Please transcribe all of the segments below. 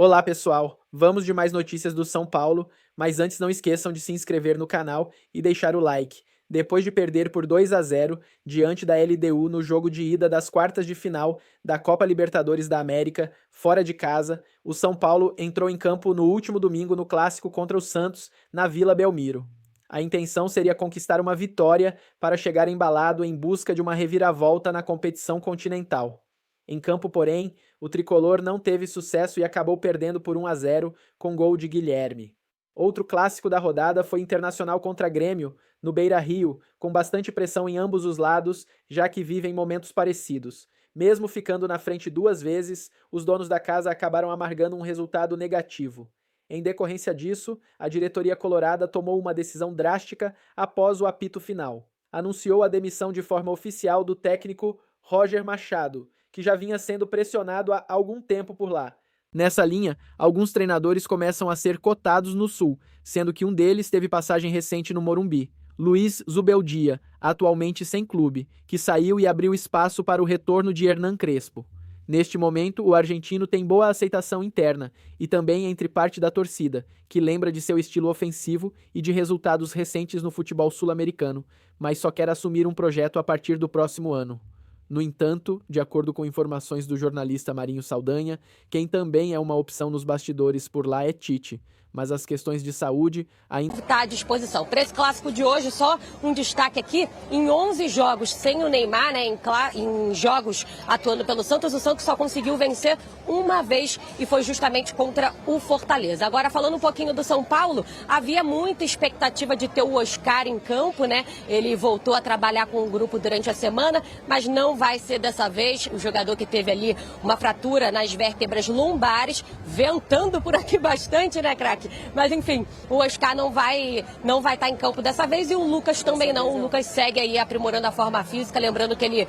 Olá, pessoal! Vamos de mais notícias do São Paulo, mas antes não esqueçam de se inscrever no canal e deixar o like. Depois de perder por 2-0 diante da LDU no jogo de ida das quartas de final da Copa Libertadores da América, fora de casa, o São Paulo entrou em campo no último domingo no clássico contra o Santos, na Vila Belmiro. A intenção seria conquistar uma vitória para chegar embalado em busca de uma reviravolta na competição continental. Em campo, porém, o tricolor não teve sucesso e acabou perdendo por 1-0 com gol de Guilherme. Outro clássico da rodada foi Internacional contra Grêmio, no Beira-Rio, com bastante pressão em ambos os lados, já que vivem momentos parecidos. Mesmo ficando na frente 2 vezes, os donos da casa acabaram amargando um resultado negativo. Em decorrência disso, a diretoria colorada tomou uma decisão drástica após o apito final. Anunciou a demissão de forma oficial do técnico Roger Machado, que já vinha sendo pressionado há algum tempo por lá. Nessa linha, alguns treinadores começam a ser cotados no Sul, sendo que um deles teve passagem recente no Morumbi. Luiz Zubeldia, atualmente sem clube, que saiu e abriu espaço para o retorno de Hernan Crespo. Neste momento, o argentino tem boa aceitação interna e também entre parte da torcida, que lembra de seu estilo ofensivo e de resultados recentes no futebol sul-americano, mas só quer assumir um projeto a partir do próximo ano. No entanto, de acordo com informações do jornalista Marinho Saldanha, quem também é uma opção nos bastidores por lá é Tite, mas as questões de saúde ainda está à disposição. Para esse clássico de hoje, só um destaque aqui, em 11 jogos sem o Neymar, né, em jogos atuando pelo Santos, o Santos só conseguiu vencer uma vez e foi justamente contra o Fortaleza. Agora, falando um pouquinho do São Paulo, havia muita expectativa de ter o Oscar em campo, né? Ele voltou a trabalhar com o grupo durante a semana, mas não vai ser dessa vez. O jogador que teve ali uma fratura nas vértebras lombares, ventando por aqui bastante, né, craque? Mas enfim, o Oscar não vai estar em campo dessa vez e o Lucas também não. O Lucas segue aí aprimorando a forma física, lembrando que ele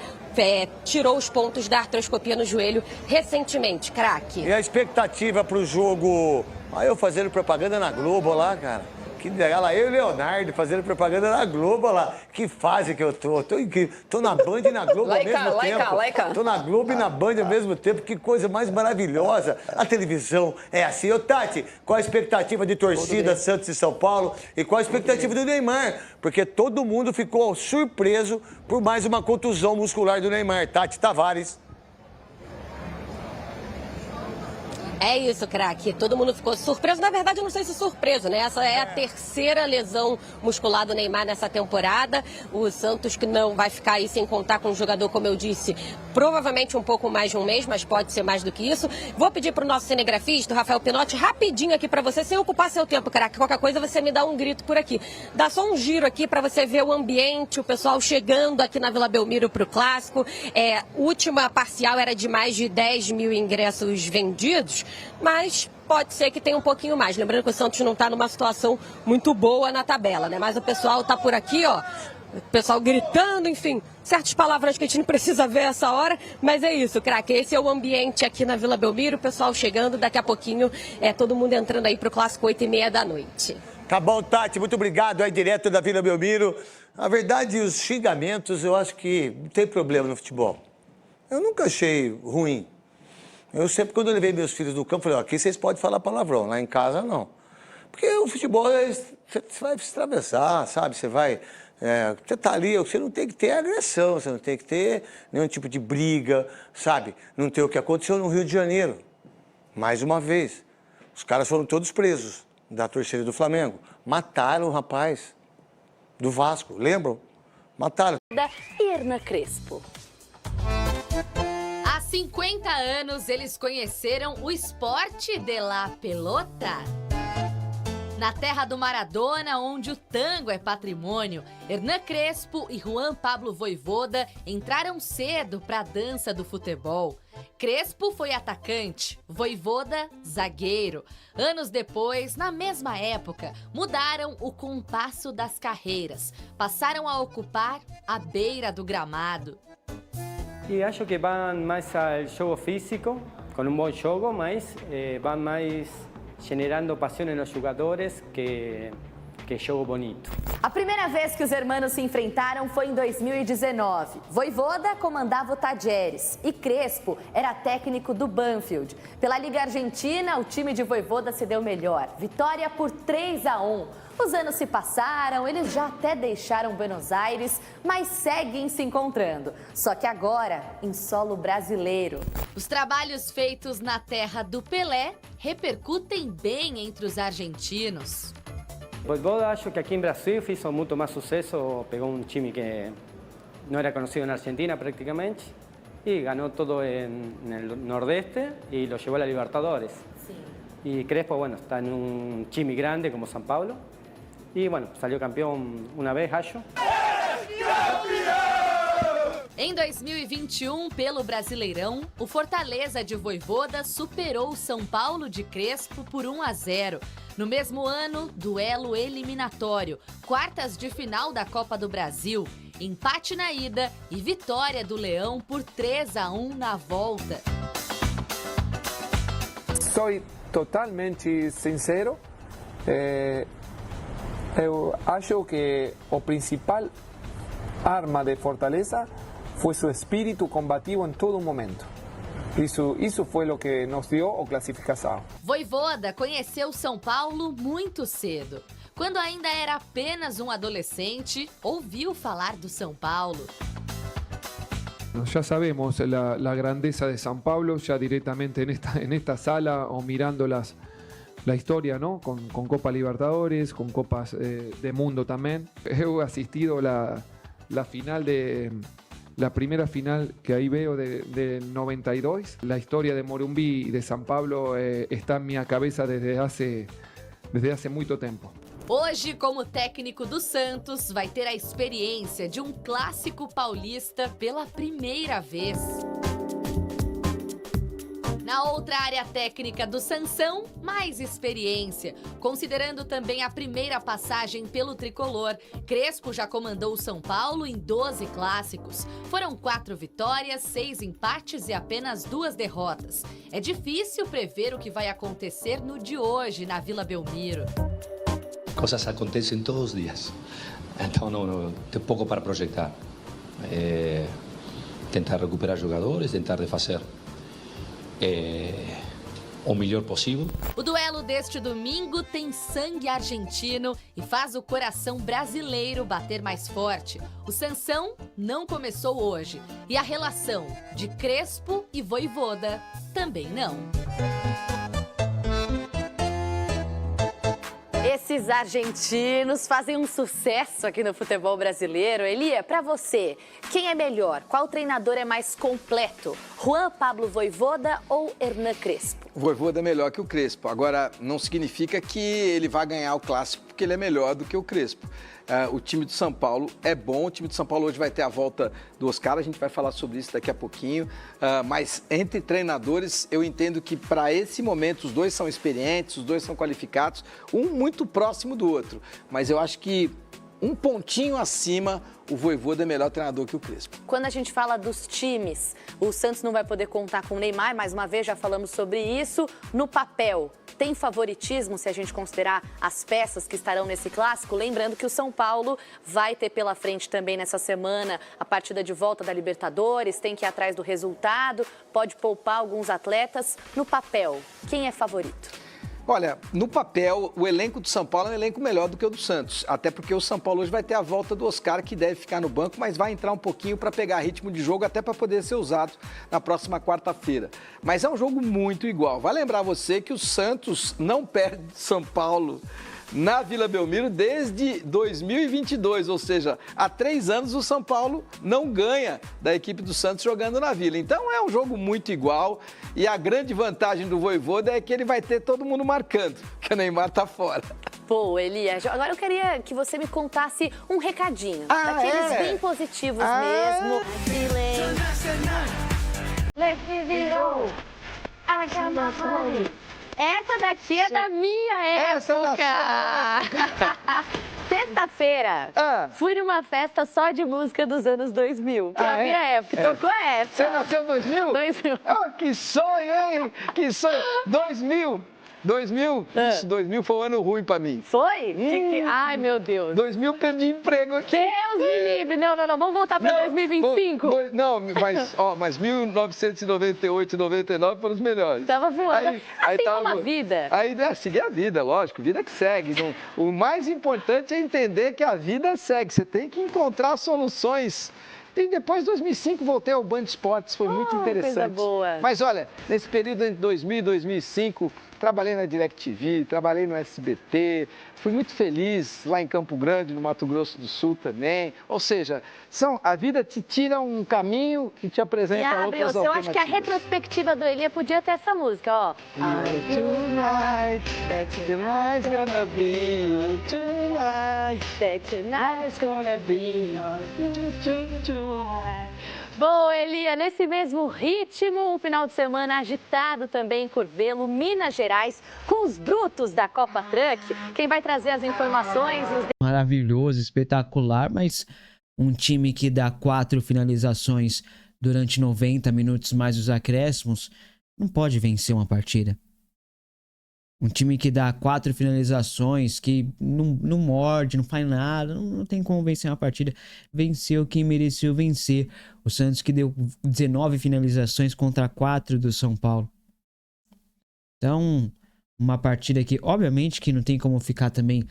tirou os pontos da artroscopia no joelho recentemente, craque. E a expectativa para o jogo? Aí eu fazendo propaganda na Globo lá, cara. Que legal, lá eu e o Leonardo fazendo propaganda na Globo lá. Que fase que eu tô. Tô na Band e na Globo ao mesmo tempo. Tô na Globo e na Band ao mesmo tempo. Que coisa mais maravilhosa. A televisão é assim. Ô, Tati, qual a expectativa de torcida Santos e São Paulo? E qual a expectativa do Neymar? Porque todo mundo ficou surpreso por mais uma contusão muscular do Neymar. Tati Tavares. É isso, craque. Todo mundo ficou surpreso. Na verdade, eu não sei se surpreso, né? Essa é a terceira lesão muscular do Neymar nessa temporada. O Santos que não vai ficar aí sem contar com um jogador, como eu disse, provavelmente um pouco mais de um mês, mas pode ser mais do que isso. Vou pedir para o nosso cinegrafista, o Rafael Pinotti, rapidinho aqui para você, sem ocupar seu tempo, craque. Qualquer coisa você me dá um grito por aqui. Dá só um giro aqui para você ver o ambiente, o pessoal chegando aqui na Vila Belmiro para o Clássico. Última parcial era de mais de 10 mil ingressos vendidos, mas pode ser que tenha um pouquinho mais. Lembrando que o Santos não está numa situação muito boa na tabela, né? Mas o pessoal está por aqui, ó. O pessoal gritando, enfim, certas palavras que a gente não precisa ver essa hora, mas é isso, craque. Esse é o ambiente aqui na Vila Belmiro, o pessoal chegando, daqui a pouquinho todo mundo entrando aí pro Clássico 8h30 da noite. Tá bom, Tati, muito obrigado aí direto da Vila Belmiro. Na verdade, os xingamentos, eu acho que não tem problema no futebol. Eu nunca achei ruim. Eu sempre, quando eu levei meus filhos do campo, falei, ó, aqui vocês podem falar palavrão, lá em casa não. Porque o futebol, você vai se atravessar, sabe? Você vai... você tá ali, você não tem que ter agressão, você não tem que ter nenhum tipo de briga, sabe? Não tem o que aconteceu no Rio de Janeiro. Mais uma vez. Os caras foram todos presos da torcida do Flamengo. Mataram o rapaz do Vasco, lembram? Mataram. Da Hernan Crespo. Há 50 anos eles conheceram o esporte de la pelota. Na terra do Maradona, onde o tango é patrimônio, Hernan Crespo e Juan Pablo Vojvoda entraram cedo para a dança do futebol. Crespo foi atacante, Vojvoda zagueiro. Anos depois, na mesma época, mudaram o compasso das carreiras. Passaram a ocupar a beira do gramado. E acho que vão mais ao jogo físico, com um bom jogo, mas vão mais generando paixão nos jogadores que jogo bonito. A primeira vez que os hermanos se enfrentaram foi em 2019. Vojvoda comandava o Tajeres e Crespo era técnico do Banfield. Pela Liga Argentina, o time de Vojvoda se deu melhor. Vitória por 3-1. Os anos se passaram, eles já até deixaram Buenos Aires, mas seguem se encontrando. Só que agora, em solo brasileiro. Os trabalhos feitos na terra do Pelé repercutem bem entre os argentinos. Vojvoda, acho que aqui em Brasil hizo muito mais sucesso, pegou um time que não era conhecido na Argentina praticamente e ganhou todo no Nordeste e lo llevó a la Libertadores. Sim. Y Crespo, bueno, está en un time grande como São Paulo y bueno, salió campeón una vez, acho. Em 2021, pelo Brasileirão, o Fortaleza de Vojvoda superou o São Paulo de Crespo por 1-0. No mesmo ano, duelo eliminatório, quartas de final da Copa do Brasil, empate na ida e vitória do Leão por 3-1 na volta. Soy totalmente sincero. Eu acho que o principal arma de Fortaleza fue su espíritu combativo en todo momento. Isso foi o que nos deu a classificação. Vojvoda conheceu São Paulo muito cedo. Quando ainda era apenas um adolescente, ouviu falar do São Paulo. Ya sabemos la grandeza de San Pablo, ya directamente en esta sala o mirando la historia, ¿no? Con Copa Libertadores, con Copas de Mundo también. He asistido a la final la primera final que ahí veo del 92. La historia de Morumbi y de San Pablo está en mi cabeza desde hace muito tempo. Hoje, como técnico do Santos, vai ter a experiência de um clássico paulista pela primeira vez. Na outra área técnica do Sansão, mais experiência. Considerando também a primeira passagem pelo tricolor, Crespo já comandou o São Paulo em 12 clássicos. Foram 4 vitórias, 6 empates e apenas 2 derrotas. É difícil prever o que vai acontecer no de hoje, na Vila Belmiro. Coisas acontecem todos os dias, então não tem pouco para projetar. Tentar recuperar jogadores, tentar fazer o melhor possível. O duelo deste domingo tem sangue argentino e faz o coração brasileiro bater mais forte. O Sansão não começou hoje e a relação de Crespo e Vojvoda também não. Esses argentinos fazem um sucesso aqui no futebol brasileiro. Elia, para você, quem é melhor? Qual treinador é mais completo? Juan Pablo Vojvoda ou Hernan Crespo? O Vojvoda é melhor que o Crespo. Agora, não significa que ele vai ganhar o clássico porque ele é melhor do que o Crespo. O time do São Paulo é bom, o time do São Paulo hoje vai ter a volta do Oscar, a gente vai falar sobre isso daqui a pouquinho, mas entre treinadores eu entendo que para esse momento os dois são experientes, os dois são qualificados, um muito próximo do outro, mas eu acho que um pontinho acima, o Vojvoda é melhor treinador que o Crespo. Quando a gente fala dos times, o Santos não vai poder contar com o Neymar, mais uma vez já falamos sobre isso. No papel, tem favoritismo se a gente considerar as peças que estarão nesse clássico? Lembrando que o São Paulo vai ter pela frente também nessa semana a partida de volta da Libertadores, tem que ir atrás do resultado, pode poupar alguns atletas. No papel, quem é favorito? Olha, no papel, o elenco do São Paulo é um elenco melhor do que o do Santos. Até porque o São Paulo hoje vai ter a volta do Oscar, que deve ficar no banco, mas vai entrar um pouquinho para pegar ritmo de jogo, até para poder ser usado na próxima quarta-feira. Mas é um jogo muito igual. Vai lembrar você que o Santos não perde São Paulo na Vila Belmiro desde 2022, ou seja, há 3 anos o São Paulo não ganha da equipe do Santos jogando na Vila. Então é um jogo muito igual e a grande vantagem do Vojvoda é que ele vai ter todo mundo marcando, que o Neymar tá fora. Pô, Elia, agora eu queria que você me contasse um recadinho, daqueles bem positivos mesmo. Essa daqui é da minha época! Sexta-feira, fui numa festa só de música dos anos 2000, que é a minha época. Tocou essa. Você nasceu em 2000? 2000. Oh, que sonho, hein? Que sonho! 2000! 2000? Isso, 2000 foi um ano ruim pra mim. Foi? Ai, meu Deus. 2000 perdi emprego aqui. Deus me livre. Não, vamos voltar pra 2025. Mas 1998 e 99 foram os melhores. Tava voando. Aí tava uma vida. Aí, seguir a vida, lógico, vida que segue. O mais importante é entender que a vida segue. Você tem que encontrar soluções. E depois, em 2005, voltei ao Band Esportes, foi muito interessante. Coisa boa. Mas olha, nesse período entre 2000 e 2005, trabalhei na DirecTV, trabalhei no SBT, fui muito feliz lá em Campo Grande, no Mato Grosso do Sul também. Ou seja, a vida te tira um caminho e te apresenta outras alternativas. Eu acho que a retrospectiva do Elia podia ter essa música, ó. Tonight, tonight's gonna be tonight, tonight's gonna be Bom, Elia, nesse mesmo ritmo, um final de semana agitado também em Curvelo, Minas Gerais, com os brutos da Copa Truck. Quem vai trazer as informações? Maravilhoso, espetacular, mas um time que dá 4 finalizações durante 90 minutos mais os acréscimos, não pode vencer uma partida. Um time que dá 4 finalizações, que não morde, não faz nada, não tem como vencer uma partida. Venceu quem mereceu vencer. O Santos que deu 19 finalizações contra 4 do São Paulo. Então, uma partida que, obviamente, que não tem como ficar também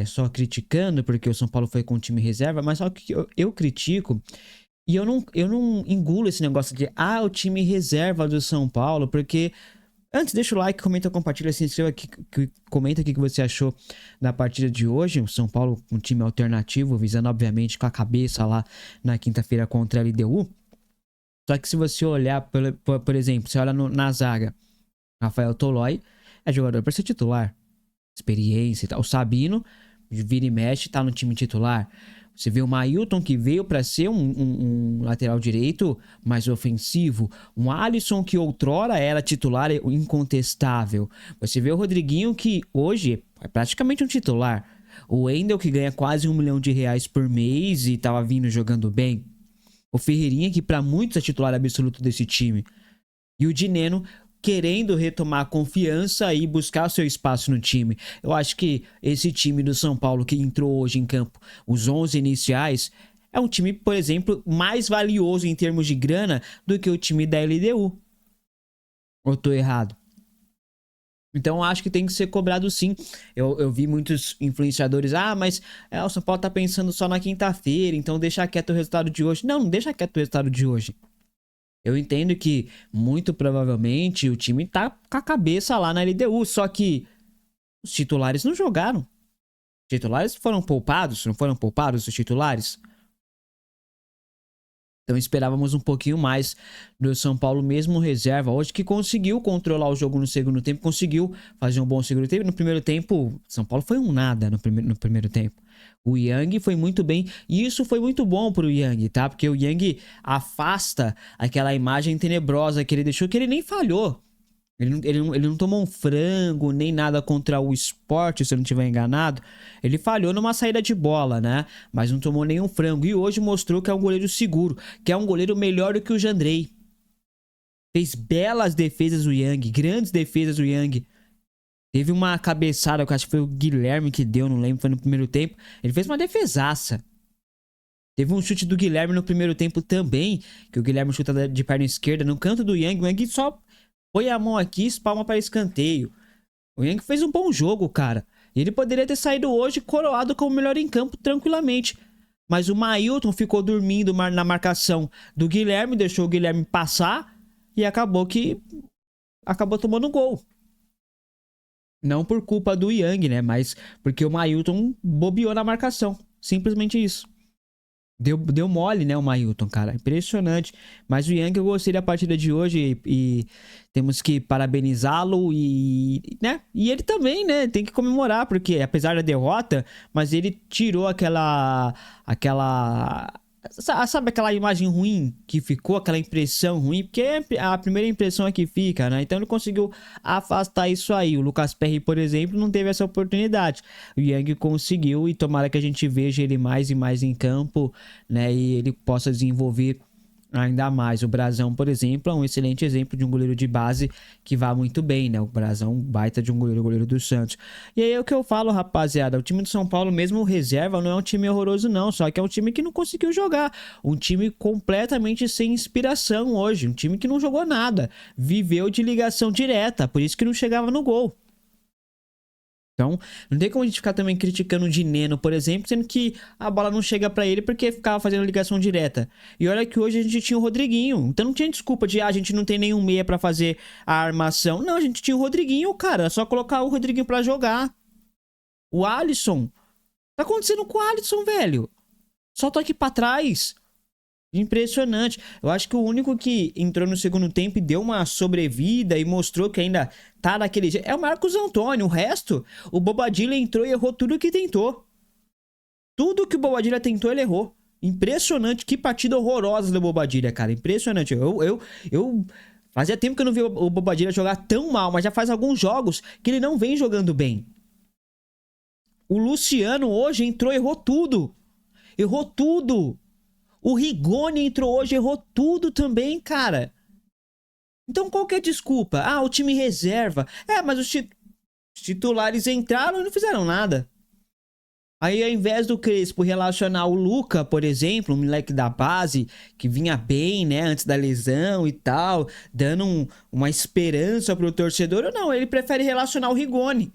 só criticando, porque o São Paulo foi com o time reserva, mas só que eu critico e eu não engulo esse negócio de o time reserva do São Paulo, porque... Antes, deixa o like, comenta, compartilha, se inscreva aqui, comenta o que você achou da partida de hoje. O São Paulo, um time alternativo, visando, obviamente, com a cabeça lá na quinta-feira contra a LDU. Só que se você olhar, por exemplo, você olha na zaga, Rafael Tolói é jogador para ser titular. Experiência e tal. O Sabino, vira e mexe, tá no time titular. Você vê o Mailton, que veio para ser um lateral direito mais ofensivo. Um Alisson, que outrora era titular incontestável. Você vê o Rodriguinho, que hoje é praticamente um titular. O Wendel, que ganha quase R$1 milhão por mês e tava vindo jogando bem. O Ferreirinha, que para muitos é titular absoluto desse time. E o Dineno, querendo retomar a confiança e buscar seu espaço no time. Eu acho que esse time do São Paulo que entrou hoje em campo, os 11 iniciais, é um time, por exemplo, mais valioso em termos de grana do que o time da LDU. Ou tô errado? Então eu acho que tem que ser cobrado sim. Eu vi muitos influenciadores, mas o São Paulo tá pensando só na quinta-feira, então deixa quieto o resultado de hoje. Não deixa quieto o resultado de hoje. Eu entendo que, muito provavelmente, o time tá com a cabeça lá na LDU, só que os titulares não jogaram. Os titulares foram poupados, não foram poupados os titulares? Então esperávamos um pouquinho mais do São Paulo, mesmo reserva, hoje, que conseguiu controlar o jogo no segundo tempo, conseguiu fazer um bom segundo tempo. No primeiro tempo, São Paulo foi um nada no primeiro tempo. O Yang foi muito bem, e isso foi muito bom pro Yang, tá? Porque o Yang afasta aquela imagem tenebrosa que ele deixou, que ele nem falhou. Ele não tomou um frango, nem nada contra o Sport, se eu não estiver enganado. Ele falhou numa saída de bola, né? Mas não tomou nenhum frango. E hoje mostrou que é um goleiro seguro, que é um goleiro melhor do que o Jandrei. Fez belas defesas o Yang, grandes defesas o Yang. Teve uma cabeçada, eu acho que foi o Guilherme que deu, não lembro, foi no primeiro tempo. Ele fez uma defesaça. Teve um chute do Guilherme no primeiro tempo também, que o Guilherme chuta de perna esquerda no canto do Yang. O Yang só põe a mão aqui e espalma para escanteio. O Yang fez um bom jogo, cara. Ele poderia ter saído hoje coroado como melhor em campo tranquilamente. Mas o Mailton ficou dormindo na marcação do Guilherme, deixou o Guilherme passar e acabou tomando gol. Não por culpa do Yang, né? Mas porque o Mailton bobeou na marcação. Simplesmente isso. Deu mole, né, o Mailton, cara. Impressionante. Mas o Yang, eu gostei da partida de hoje e temos que parabenizá-lo né? E ele também, né? Tem que comemorar, porque apesar da derrota, mas ele tirou aquela... Sabe aquela imagem ruim que ficou, aquela impressão ruim? Porque a primeira impressão é que fica, né? Então ele conseguiu afastar isso aí. O Lucas Perry, por exemplo, não teve essa oportunidade. O Yang conseguiu e tomara que a gente veja ele mais e mais em campo, né? E ele possa desenvolver Ainda mais o Brazão, por exemplo, é um excelente exemplo de um goleiro de base que vai muito bem, né? O Brazão, baita de um goleiro do Santos. E aí é o que eu falo, rapaziada, o time do São Paulo, mesmo reserva, não é um time horroroso não, só que é um time que não conseguiu jogar. Um time completamente sem inspiração hoje, um time que não jogou nada. Viveu de ligação direta, por isso que não chegava no gol. Então, não tem como a gente ficar também criticando o Dineno, por exemplo, sendo que a bola não chega pra ele porque ficava fazendo ligação direta. E olha que hoje a gente tinha o Rodriguinho, então não tinha desculpa de, a gente não tem nenhum meia pra fazer a armação. Não, a gente tinha o Rodriguinho, cara, é só colocar o Rodriguinho pra jogar. O Alisson, tá acontecendo com o Alisson, velho? Só tô aqui pra trás. Impressionante. Eu acho que o único que entrou no segundo tempo e deu uma sobrevida e mostrou que ainda tá daquele jeito é o Marcos Antônio. O resto, o Bobadilla entrou e errou tudo que tentou. Tudo que o Bobadilla tentou, ele errou. Impressionante. Que partida horrorosa do Bobadilla, cara. Impressionante. Eu fazia tempo que eu não vi o Bobadilla jogar tão mal, mas já faz alguns jogos que ele não vem jogando bem. O Luciano hoje entrou e errou tudo. Errou tudo. O Rigoni entrou hoje e errou tudo também, cara. Então qual que é a desculpa? Ah, o time reserva. Mas os titulares entraram e não fizeram nada. Aí ao invés do Crespo relacionar o Luca, por exemplo, um moleque da base, que vinha bem, né, antes da lesão e tal, dando uma esperança pro torcedor, não, ele prefere relacionar o Rigoni.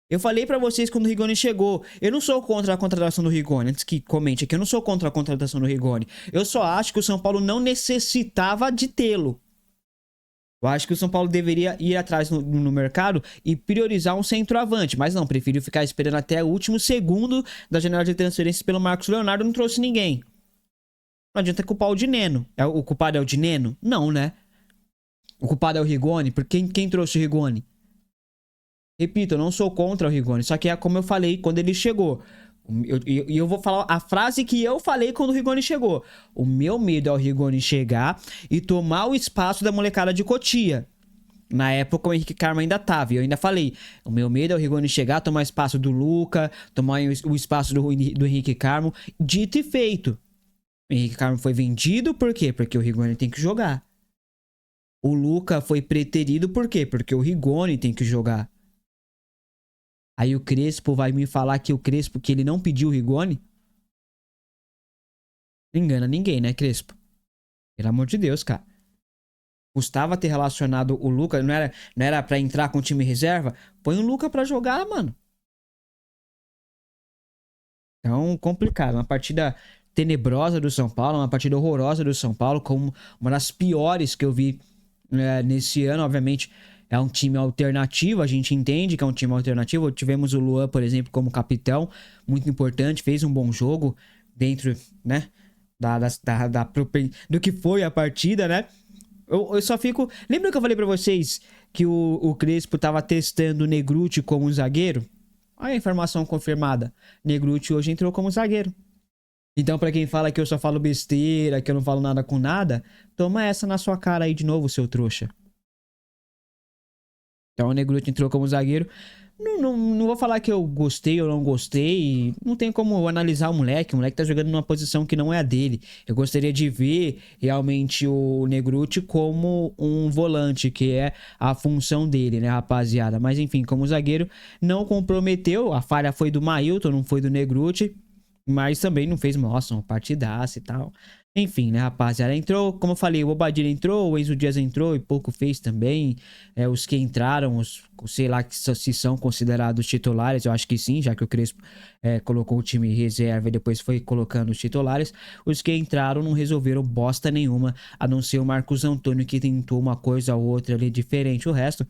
Eu falei pra vocês quando o Rigoni chegou, eu não sou contra a contratação do Rigoni, antes que comente aqui, eu não sou contra a contratação do Rigoni. Eu só acho que o São Paulo não necessitava de tê-lo. Eu acho que o São Paulo deveria ir atrás no mercado e priorizar um centroavante, mas não, prefiro ficar esperando até o último segundo da janela de transferência pelo Marcos Leonardo, não trouxe ninguém. Não adianta culpar o Dineno. O culpado é o Dineno? Não, né? O culpado é o Rigoni, porque quem trouxe o Rigoni? Repito, eu não sou contra o Rigoni, só que é como eu falei quando ele chegou. E eu vou falar a frase que eu falei quando o Rigoni chegou. O meu medo é o Rigoni chegar e tomar o espaço da molecada de Cotia. Na época o Henrique Carmo ainda tava, e eu ainda falei. O meu medo é o Rigoni chegar, tomar o espaço do Luca, tomar o espaço do Henrique Carmo. Dito e feito. O Henrique Carmo foi vendido, por quê? Porque o Rigoni tem que jogar. O Luca foi preterido, por quê? Porque o Rigoni tem que jogar. Aí o Crespo vai me falar que que ele não pediu o Rigoni? Não engana ninguém, né, Crespo? Pelo amor de Deus, cara. Custava ter relacionado o Luca, não era pra entrar com o time reserva? Põe o Luca pra jogar, mano. Então, complicado. Uma partida tenebrosa do São Paulo, uma partida horrorosa do São Paulo, como uma das piores que eu vi nesse ano, obviamente. É um time alternativo, a gente entende que é um time alternativo. Tivemos o Luan, por exemplo, como capitão, muito importante, fez um bom jogo dentro, né, do que foi a partida, né? Eu só fico... Lembra que eu falei pra vocês que o Crespo tava testando o Negrutti como zagueiro? Olha a informação confirmada. Negrutti hoje entrou como zagueiro. Então, pra quem fala que eu só falo besteira, que eu não falo nada com nada, toma essa na sua cara aí de novo, seu trouxa. Então o Negrutti entrou como zagueiro. Não vou falar que eu gostei ou não gostei. Não tem como analisar o moleque. O moleque tá jogando numa posição que não é a dele. Eu gostaria de ver realmente o Negrutti como um volante, que é a função dele, né, rapaziada? Mas enfim, como zagueiro, não comprometeu. A falha foi do Mailton, não foi do Negrutti. Mas também não fez, nossa, uma partidaça e tal. Enfim, né, rapaziada? Entrou, como eu falei, o Bobadilla entrou, o Enzo Dias entrou e pouco fez também. Os que entraram, sei lá se são considerados titulares, eu acho que sim, já que o Crespo colocou o time reserva e depois foi colocando os titulares. Os que entraram não resolveram bosta nenhuma, a não ser o Marcos Antônio, que tentou uma coisa ou outra ali diferente. O resto...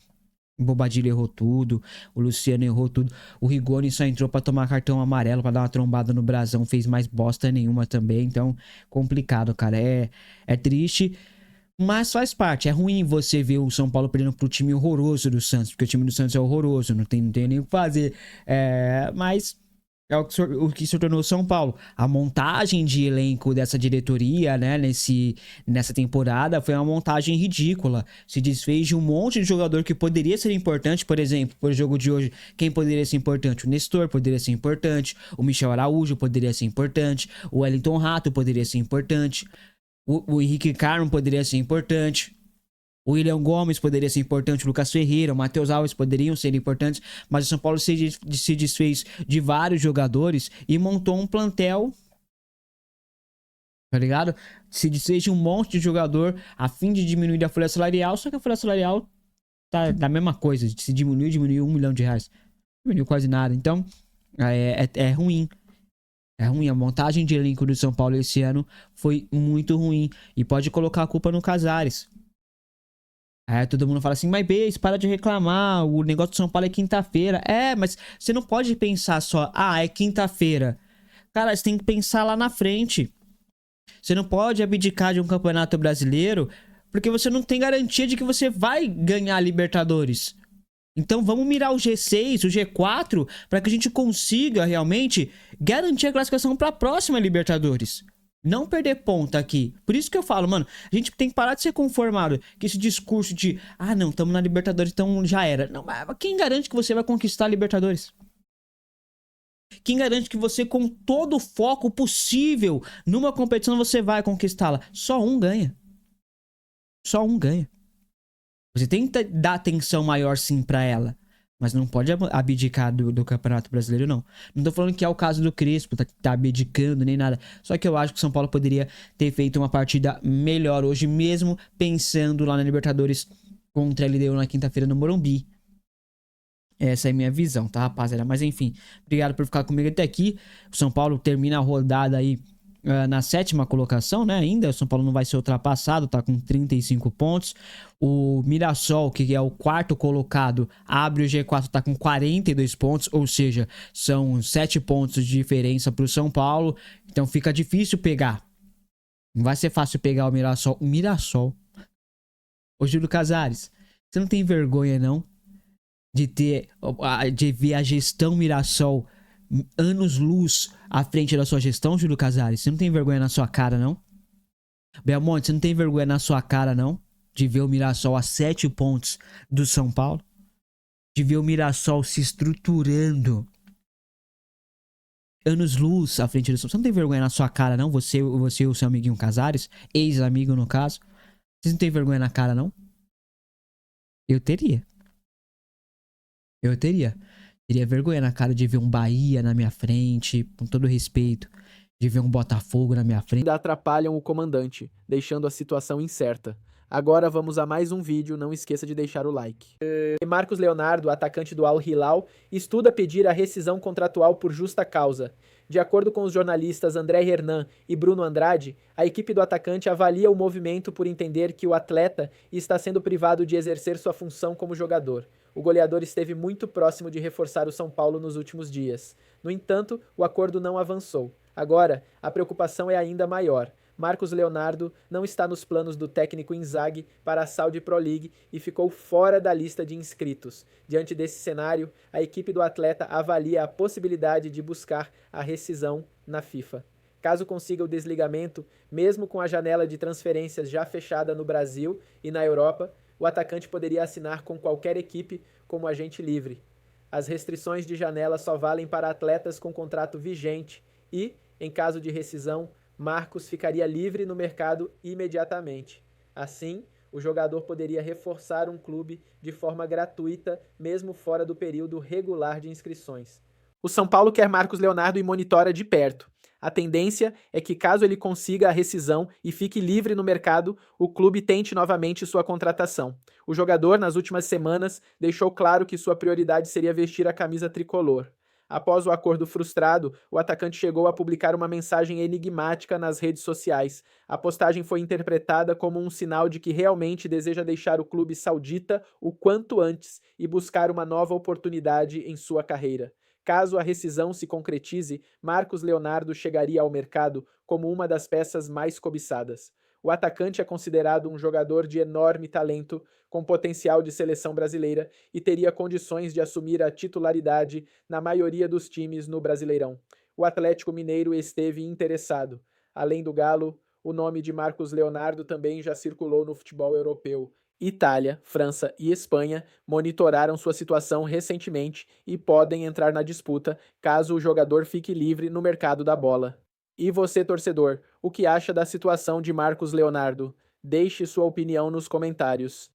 O Bobadilla errou tudo, o Luciano errou tudo, o Rigoni só entrou pra tomar cartão amarelo, pra dar uma trombada no brasão, fez mais bosta nenhuma também, então complicado, cara, é triste, mas faz parte. É ruim você ver o São Paulo perdendo pro time horroroso do Santos, porque o time do Santos é horroroso, não tem nem o que fazer, mas é o que se tornou o São Paulo. A montagem de elenco dessa diretoria, né, nessa temporada foi uma montagem ridícula. Se desfez de um monte de jogador que poderia ser importante. Por exemplo, por jogo de hoje, quem poderia ser importante? O Nestor poderia ser importante, o Michel Araújo poderia ser importante, o Wellington Rato poderia ser importante. O Henrique Carmo poderia ser importante. O William Gomes poderia ser importante. O Lucas Ferreira, o Matheus Alves poderiam ser importantes. Mas o São Paulo se desfez de vários jogadores e montou um plantel, tá ligado? Se desfez de um monte de jogador a fim de diminuir a folha salarial. Só que a folha salarial tá da mesma coisa. Se diminuiu R$1 milhão. Diminuiu quase nada. Então, é ruim. É ruim. A montagem de elenco do São Paulo esse ano foi muito ruim. E pode colocar a culpa no Casares. Todo mundo fala assim, mas Beijo, para de reclamar, o negócio do São Paulo é quinta-feira. Mas você não pode pensar só, é quinta-feira. Cara, você tem que pensar lá na frente. Você não pode abdicar de um campeonato brasileiro, porque você não tem garantia de que você vai ganhar a Libertadores. Então vamos mirar o G6, o G4, para que a gente consiga realmente garantir a classificação para a próxima Libertadores. Não perder ponta aqui. Por isso que eu falo, mano, a gente tem que parar de ser conformado. Que esse discurso de, não, estamos na Libertadores, então já era. Não, mas quem garante que você vai conquistar a Libertadores? Quem garante que você, com todo o foco possível numa competição, você vai conquistá-la? Só um ganha. Só um ganha. Você tem que dar atenção maior sim pra ela. Mas não pode abdicar do Campeonato Brasileiro, não. Não tô falando que é o caso do Crespo, tá abdicando nem nada. Só que eu acho que o São Paulo poderia ter feito uma partida melhor hoje, mesmo pensando lá na Libertadores contra a LDU na quinta-feira no Morumbi. Essa é a minha visão, tá, rapaziada? Mas enfim, obrigado por ficar comigo até aqui. O São Paulo termina a rodada aí na 7ª colocação, né? Ainda o São Paulo não vai ser ultrapassado, tá com 35 pontos. O Mirassol, que é o 4º colocado, abre o G4, tá com 42 pontos, ou seja, são 7 pontos de diferença pro São Paulo. Então fica difícil pegar. Não vai ser fácil pegar o Mirassol. O Mirassol. Ô, Júlio Casares, você não tem vergonha, não? De ver a gestão Mirassol anos-luz à frente da sua gestão, Júlio Casares? Você não tem vergonha na sua cara, não? Belmonte, você não tem vergonha na sua cara, não? De ver o Mirassol a 7 pontos do São Paulo? De ver o Mirassol se estruturando anos-luz à frente do São Paulo? Você não tem vergonha na sua cara, não? Você e o seu amiguinho Casares, ex-amigo no caso. Vocês não tem vergonha na cara, não? Eu teria. Teria vergonha na cara de ver um Bahia na minha frente, com todo respeito, de ver um Botafogo na minha frente. Ainda atrapalham o comandante, deixando a situação incerta. Agora vamos a mais um vídeo, não esqueça de deixar o like. Marcos Leonardo, atacante do Al Hilal, estuda pedir a rescisão contratual por justa causa. De acordo com os jornalistas André Hernan e Bruno Andrade, a equipe do atacante avalia o movimento por entender que o atleta está sendo privado de exercer sua função como jogador. O goleador esteve muito próximo de reforçar o São Paulo nos últimos dias. No entanto, o acordo não avançou. Agora, a preocupação é ainda maior. Marcos Leonardo não está nos planos do técnico Inzaghi para a Saudi Pro League e ficou fora da lista de inscritos. Diante desse cenário, a equipe do atleta avalia a possibilidade de buscar a rescisão na FIFA. Caso consiga o desligamento, mesmo com a janela de transferências já fechada no Brasil e na Europa, o atacante poderia assinar com qualquer equipe como agente livre. As restrições de janela só valem para atletas com contrato vigente e, em caso de rescisão, Marcos ficaria livre no mercado imediatamente. Assim, o jogador poderia reforçar um clube de forma gratuita, mesmo fora do período regular de inscrições. O São Paulo quer Marcos Leonardo e monitora de perto. A tendência é que, caso ele consiga a rescisão e fique livre no mercado, o clube tente novamente sua contratação. O jogador, nas últimas semanas, deixou claro que sua prioridade seria vestir a camisa tricolor. Após o acordo frustrado, o atacante chegou a publicar uma mensagem enigmática nas redes sociais. A postagem foi interpretada como um sinal de que realmente deseja deixar o clube saudita o quanto antes e buscar uma nova oportunidade em sua carreira. Caso a rescisão se concretize, Marcos Leonardo chegaria ao mercado como uma das peças mais cobiçadas. O atacante é considerado um jogador de enorme talento, com potencial de seleção brasileira e teria condições de assumir a titularidade na maioria dos times no Brasileirão. O Atlético Mineiro esteve interessado. Além do Galo, o nome de Marcos Leonardo também já circulou no futebol europeu. Itália, França e Espanha monitoraram sua situação recentemente e podem entrar na disputa caso o jogador fique livre no mercado da bola. E você, torcedor, o que acha da situação de Marcos Leonardo? Deixe sua opinião nos comentários.